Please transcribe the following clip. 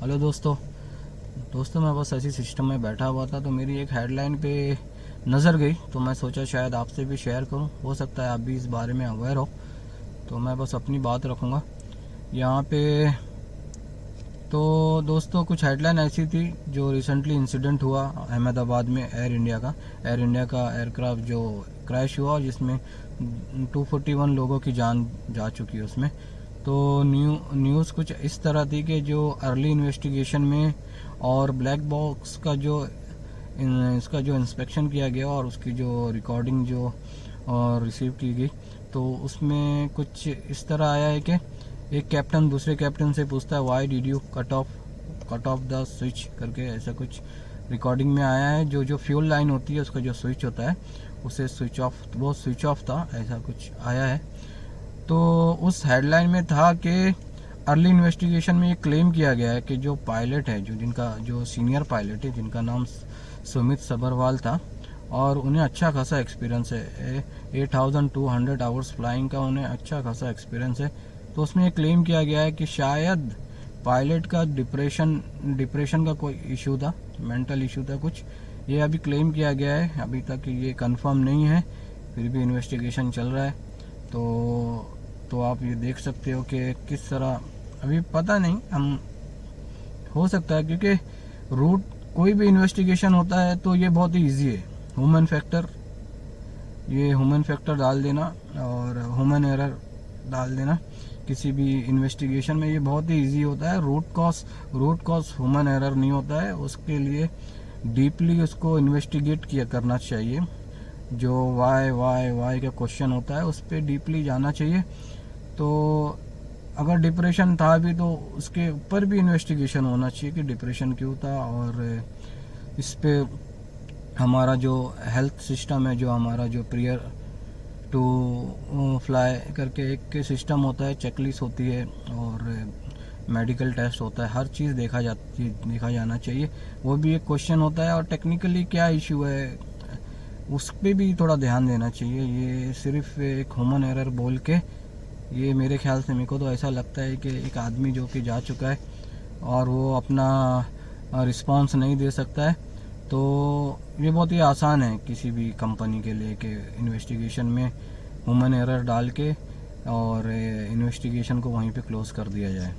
Hello दोस्तों मैं बस ऐसी सिस्टम में बैठा हुआ था तो मेरी एक हेडलाइन पे नज़र गई, तो मैं सोचा शायद आपसे भी शेयर करूं। हो सकता है आप भी इस बारे में अवेयर हो, तो मैं बस अपनी बात रखूंगा यहाँ पे। तो दोस्तों कुछ हेडलाइन ऐसी थी जो रिसेंटली इंसिडेंट हुआ अहमदाबाद में एयर इंडिया का एयरक्राफ्ट जो क्रैश हुआ, जिसमें 241 लोगों की जान जा चुकी है उसमें। तो न्यूज़ कुछ इस तरह थी कि जो अर्ली इन्वेस्टिगेशन में और ब्लैक बॉक्स का जो इसका जो इंस्पेक्शन किया गया और उसकी जो रिकॉर्डिंग जो रिसीव की गई, तो उसमें कुछ इस तरह आया है कि एक कैप्टन दूसरे कैप्टन से पूछता है why did you cut off the switch करके, ऐसा कुछ रिकॉर्डिंग में आया है। जो फ्यूल लाइन होती है उसका जो स्विच होता है उसे स्विच ऑफ था, ऐसा कुछ आया है। तो उस हेडलाइन में था कि अर्ली इन्वेस्टिगेशन में ये क्लेम किया गया है कि जो पायलट है जो सीनियर पायलट है जिनका नाम सुमित सबरवाल था, और उन्हें अच्छा खासा एक्सपीरियंस है, 8200 आवर्स फ्लाइंग का उन्हें अच्छा खासा एक्सपीरियंस है। तो उसमें ये क्लेम किया गया है कि शायद पायलट का डिप्रेशन का कोई इशू था, मेंटल इशू था कुछ। ये अभी क्लेम किया गया है, अभी तक ये कंफर्म नहीं है, फिर भी इन्वेस्टिगेशन चल रहा है। तो आप ये देख सकते हो कि किस तरह अभी पता नहीं, हम हो सकता है क्योंकि रूट कोई भी इन्वेस्टिगेशन होता है तो ये बहुत ही ईजी है। ह्यूमन फैक्टर डाल देना और ह्यूमन एरर डाल देना किसी भी इन्वेस्टिगेशन में, ये बहुत ही इजी होता है। रूट कॉज ह्यूमन एरर नहीं होता है, उसके लिए डीपली उसको इन्वेस्टिगेट किया करना चाहिए। जो वाई का क्वेश्चन होता है उस पर डीपली जाना चाहिए। तो अगर डिप्रेशन था भी तो उसके ऊपर भी इन्वेस्टिगेशन होना चाहिए कि डिप्रेशन क्यों था, और इस पे हमारा जो हेल्थ सिस्टम है, जो हमारा जो प्रियर टू फ्लाई करके एक सिस्टम होता है, चेकलिस्ट होती है और मेडिकल टेस्ट होता है, हर चीज़ देखा जाना चाहिए। वो भी एक क्वेश्चन होता है, और टेक्निकली क्या इशू है उस पर भी थोड़ा ध्यान देना चाहिए। ये सिर्फ एक ह्यूमन एरर बोल के, ये मेरे ख्याल से, मेरे को तो ऐसा लगता है कि एक आदमी जो कि जा चुका है और वो अपना रिस्पांस नहीं दे सकता है, तो ये बहुत ही आसान है किसी भी कंपनी के लिए कि इन्वेस्टिगेशन में ह्यूमन एरर डाल के और इन्वेस्टिगेशन को वहीं पे क्लोज कर दिया जाए।